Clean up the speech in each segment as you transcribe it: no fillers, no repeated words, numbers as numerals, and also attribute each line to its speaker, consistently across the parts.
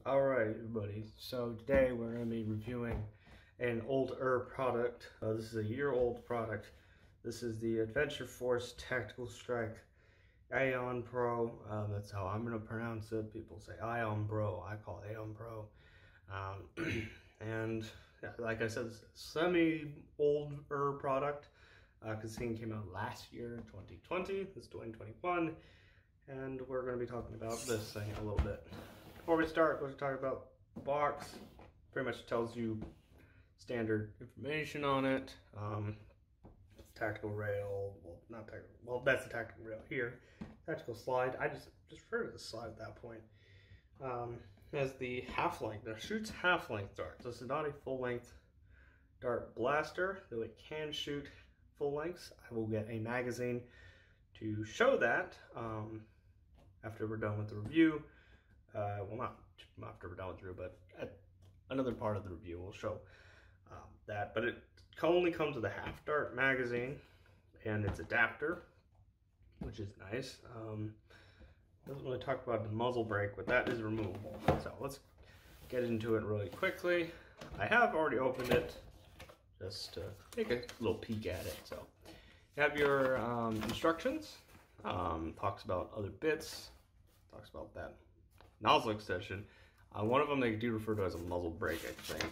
Speaker 1: Alright everybody, so today we're going to be reviewing an older product. This is a year-old product. This is the Adventure Force Tactical Strike Aeon Pro. That's how I'm going to pronounce it. People say Aeon Bro, I call it Aeon Pro. And yeah, like I said, it's a semi-older product because this thing came out last year, 2020. This is 2021. And we're going to be talking about this thing a little bit. Before we start, let's talk about the box. Pretty much tells you standard information on it. Tactical rail, well, not tactical, well, that's the tactical rail here. Tactical slide, I just refer to the slide at that point. Has the half-length, that shoots half-length darts. This is not a full-length dart blaster, though it can shoot full lengths. I will get a magazine to show that after we're done with the review. Well, not after we're done with the review, but at another part of the review will show that. But it only comes with a half dart magazine and its adapter, which is nice. Doesn't really talk about the muzzle brake, but that is removable. So let's get into it really quickly. I have already opened it just to take a little peek at it. So you have your instructions. Talks about other bits. Talks about that nozzle extension. One of them they do refer to as a muzzle brake, I think.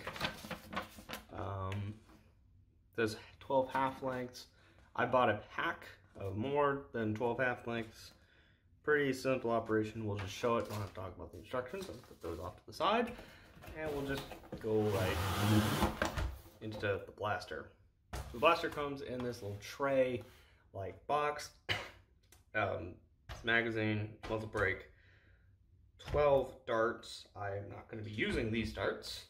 Speaker 1: There's 12 half lengths. I bought a pack of more than 12 half lengths. Pretty simple operation. We'll just show it. Don't have to talk about the instructions. I'll put those off to the side. And we'll just go right into the blaster. The blaster comes in this little tray-like box. Magazine, muzzle brake, 12 darts. I'm not going to be using these darts.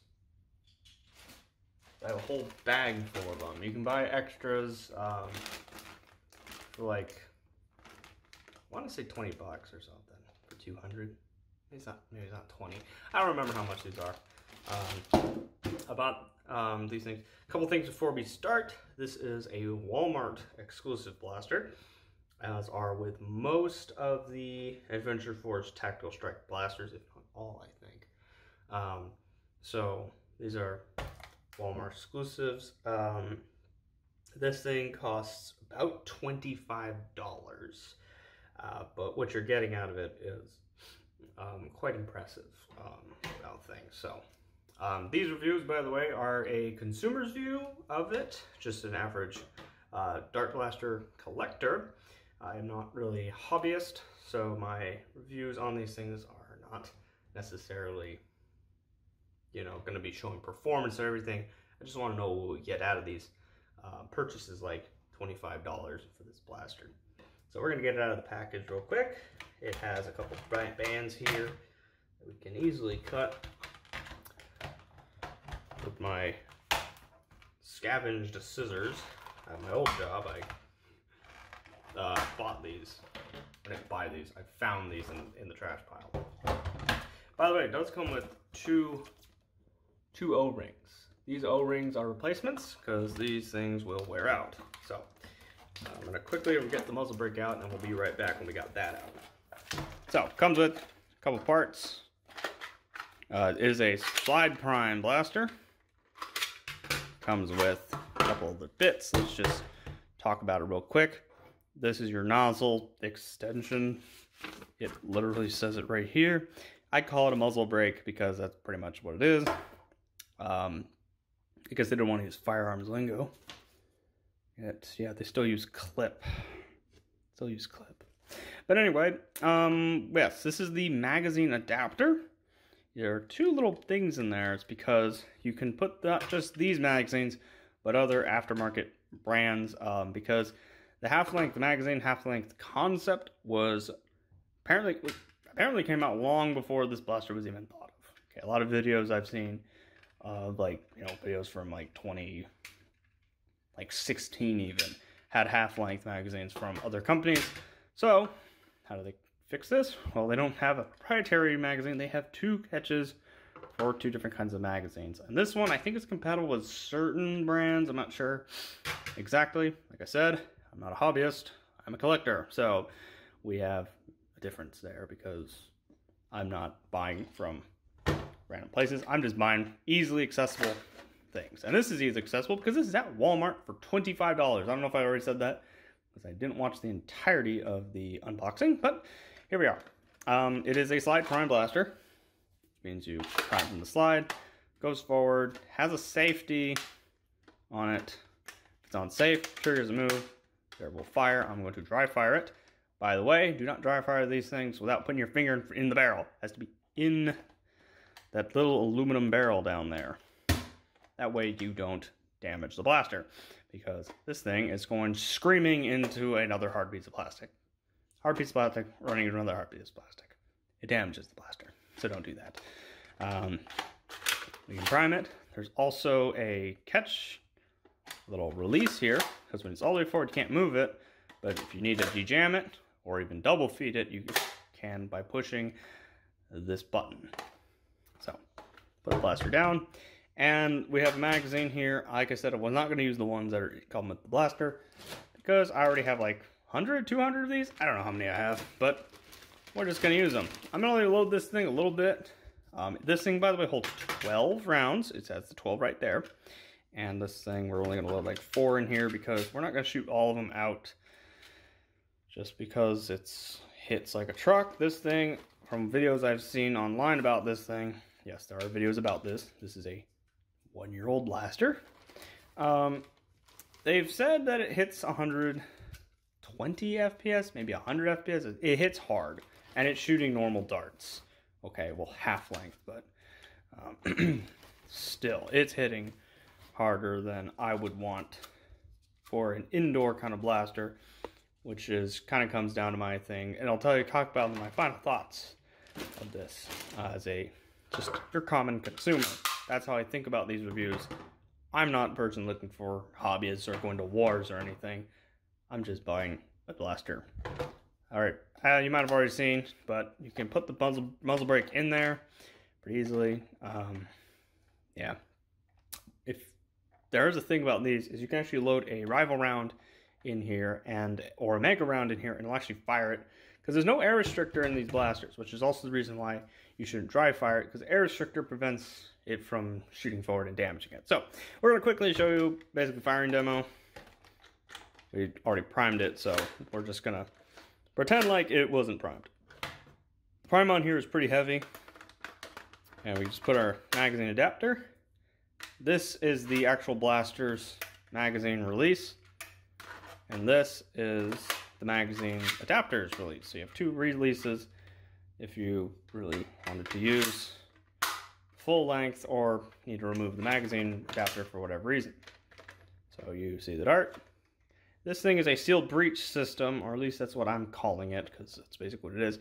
Speaker 1: I have a whole bag full of them. You can buy extras for like, I want to say 20 bucks or something for 200. Maybe it's not 20. I don't remember how much these are. About these things. A couple things before we start. This is a Walmart exclusive blaster, as are with most of the Adventure Force Tactical Strike blasters, if not all, I think. So these are Walmart exclusives. This thing costs about $25, but what you're getting out of it is quite impressive about things. So these reviews, by the way, are a consumer's view of it, just an average dart blaster collector. I'm not really a hobbyist, so my reviews on these things are not necessarily, you know, going to be showing performance and everything. I just want to know what we get out of these purchases, like $25 for this blaster. So we're going to get it out of the package real quick. It has a couple bands here that we can easily cut with my scavenged scissors. At my old job, I bought these. I didn't buy these. I found these in the trash pile. By the way, it does come with two O-rings. These O-rings are replacements because these things will wear out. So I'm going to quickly get the muzzle brake out, and then we'll be right back when we got that out. So it comes with a couple parts. It is a slide prime blaster. Comes with a couple of the bits. Let's just talk about it real quick. This is your nozzle extension. It literally says it right here. I call it a muzzle brake because that's pretty much what it is. Because they don't want to use firearms lingo. Yeah, they still use clip. But anyway, yes, this is the magazine adapter. There are two little things in there. It's because you can put not just these magazines, but other aftermarket brands, because the half-length magazine, half-length concept was apparently came out long before this blaster was even thought of. Okay, a lot of videos I've seen of, like, you know, videos from like 2016 even had half-length magazines from other companies. So how do they fix this? Well, they don't have a proprietary magazine. They have two catches for two different kinds of magazines. And this one, I think, is compatible with certain brands. I'm not sure exactly. Like I said, I'm not a hobbyist. I'm a collector. So we have a difference there because I'm not buying from random places. I'm just buying easily accessible things. And this is easily accessible because this is at Walmart for $25. I don't know if I already said that because I didn't watch the entirety of the unboxing, but here we are. It is a slide prime blaster, which means you prime from the slide, goes forward, has a safety on it. If it's on safe, triggers a move, there will fire. I'm going to dry fire it. By the way, do not dry fire these things without putting your finger in the barrel. It has to be in that little aluminum barrel down there. That way you don't damage the blaster, because this thing is going screaming into another hard piece of plastic. Hard piece of plastic running into another hard piece of plastic. It damages the blaster, so don't do that. We can prime it. There's also a catch, little release here, because when it's all the way forward, you can't move it. But if you need to dejam it, or even double feed it, you can by pushing this button. So, put the blaster down. And we have a magazine here. Like I said, I was not going to use the ones that come with the blaster, because I already have like 100, 200 of these. I don't know how many I have, but we're just going to use them. I'm going to only load this thing a little bit. This thing, by the way, holds 12 rounds. It has the 12 right there. And this thing, we're only going to load like 4 in here because we're not going to shoot all of them out just because it hits like a truck. This thing, from videos I've seen online about this thing, yes, there are videos about this. This is a 1-year-old blaster. They've said that it hits 120 FPS, maybe 100 FPS. It hits hard, and it's shooting normal darts. Okay, well, half length, but still, it's hitting harder than I would want for an indoor kind of blaster, which is kind of comes down to my thing. And I'll talk about my final thoughts of this as just your common consumer. That's how I think about these reviews. I'm not a person looking for hobbyists or going to wars or anything. I'm just buying a blaster. All right, you might have already seen, but you can put the muzzle brake in there pretty easily. Yeah. If there's a thing about these is you can actually load a rival round in here or a mega round in here, and it'll actually fire it, because there's no air restrictor in these blasters, which is also the reason why you shouldn't dry fire it, because air restrictor prevents it from shooting forward and damaging it. So we're going to quickly show you basically firing demo. We already primed it, so we're just going to pretend like it wasn't primed. The prime on here is pretty heavy, and we just put our magazine adapter. This is the actual blaster's magazine release, and this is the magazine adapter's release. So you have 2 releases if you really wanted to use full length or need to remove the magazine adapter for whatever reason. So you see the dart. This thing is a sealed breech system, or at least that's what I'm calling it, because that's basically what it is.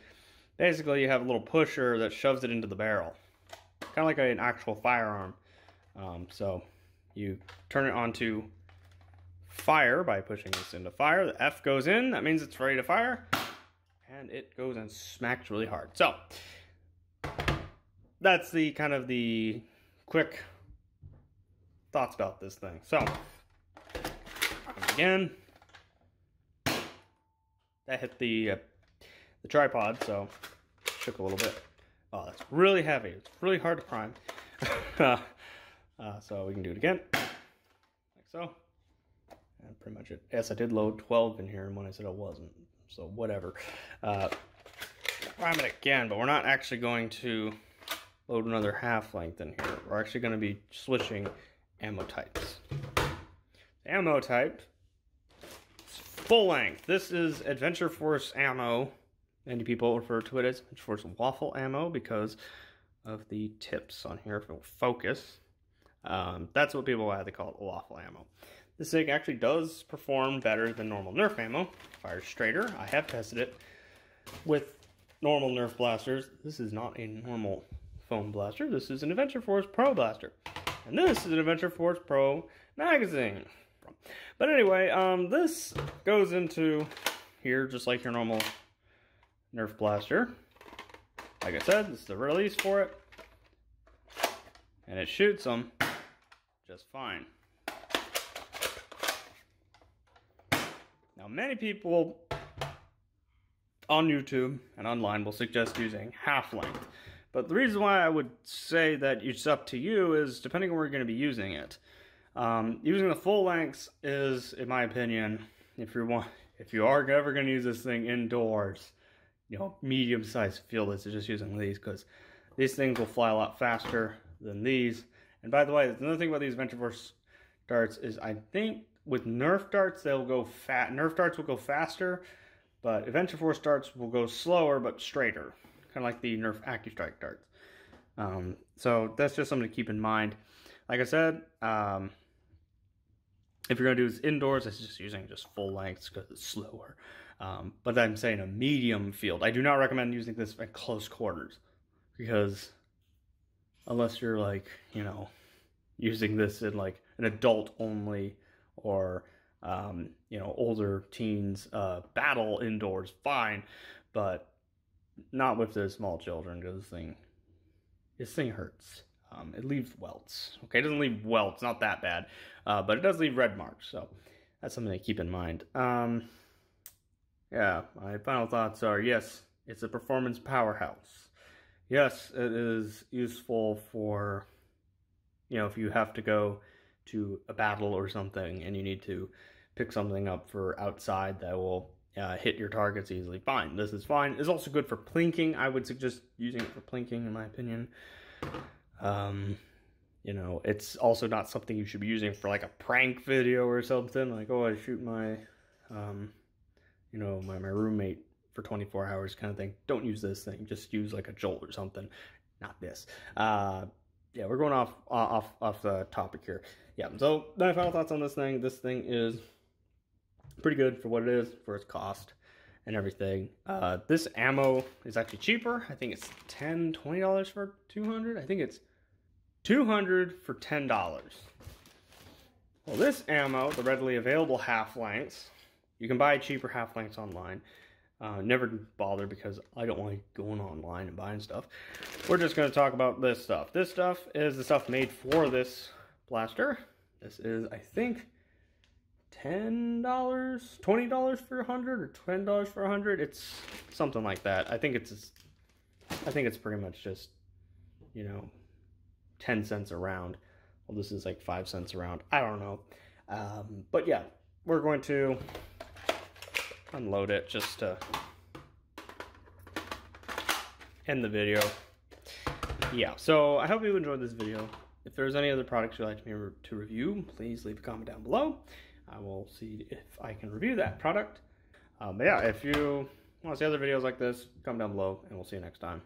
Speaker 1: Basically, you have a little pusher that shoves it into the barrel, kind of like an actual firearm. So you turn it on to fire by pushing this into fire. The F goes in, that means it's ready to fire, and it goes and smacks really hard. So that's the kind of the quick thoughts about this thing. So again, that hit the tripod, so shook a little bit. Oh, that's really heavy. It's really hard to prime. So we can do it again, like so. And pretty much it. Yes, I did load 12 in here, and when I said I wasn't, so whatever. Prime it again, but we're not actually going to load another half length in here. We're actually going to be switching ammo types. The ammo type is full length. This is Adventure Force ammo. Many people refer to it as Adventure Force waffle ammo because of the tips on here for focus. That's what people why they call it waffle ammo. This thing actually does perform better than normal Nerf ammo. Fires straighter. I have tested it with normal Nerf blasters. This is not a normal foam blaster. This is an Adventure Force Pro blaster. And this is an Adventure Force Pro magazine. But anyway, this goes into here just like your normal Nerf blaster. Like I said, this is the release for it. And it shoots them just fine. Now, many people on YouTube and online will suggest using half length But the reason why I would say that it's up to you is depending on where you're going to be using it. Using the full lengths is, in my opinion, if you are ever going to use this thing indoors, medium-sized field is just using these, because these things will fly a lot faster than these. And by the way, another thing about these Adventure Force darts is I think with Nerf darts they'll go Nerf darts will go faster, but Adventure Force darts will go slower but straighter, kind of like the Nerf AccuStrike darts. So that's just something to keep in mind. Like I said, if you're going to do this indoors, it's just using just full lengths because it's slower. But I'm saying a medium field. I do not recommend using this at close quarters, because unless you're like, using this in like an adult only or, older teens battle indoors, fine, but not with the small children, because this thing hurts. It leaves welts. Okay, it doesn't leave welts, not that bad, but it does leave red marks, so that's something to keep in mind. Yeah, my final thoughts are, yes, it's a performance powerhouse. Yes, it is useful for, if you have to go to a battle or something and you need to pick something up for outside that will hit your targets easily. Fine, this is fine. It's also good for plinking. I would suggest using it for plinking, in my opinion. It's also not something you should be using for like a prank video or something. Like, oh, I shoot my, my roommate for 24 hours kind of thing. Don't use this thing. Just use like a jolt or something. Not this. Yeah, we're going off the topic here. Yeah, so my final thoughts on this thing. This thing is pretty good for what it is, for its cost and everything. This ammo is actually cheaper. I think it's $20 for 200. I think it's $200 for $10. Well, this ammo, the readily available half-lengths, you can buy cheaper half-lengths online. Never bother, because I don't like going online and buying stuff. We're just going to talk about this stuff. This stuff is the stuff made for this blaster. This is, I think, $10, $20 for 100, or $10 for 100. It's something like that. I think it's pretty much just, 10 cents a round. Well, this is like 5 cents a round. I don't know. But yeah, we're going to unload it just to end the video. Yeah, so I hope you enjoyed this video. If there's any other products you'd like me to review, please leave a comment down below. I will see if I can review that product. But yeah, if you want to see other videos like this, comment down below, and we'll see you next time.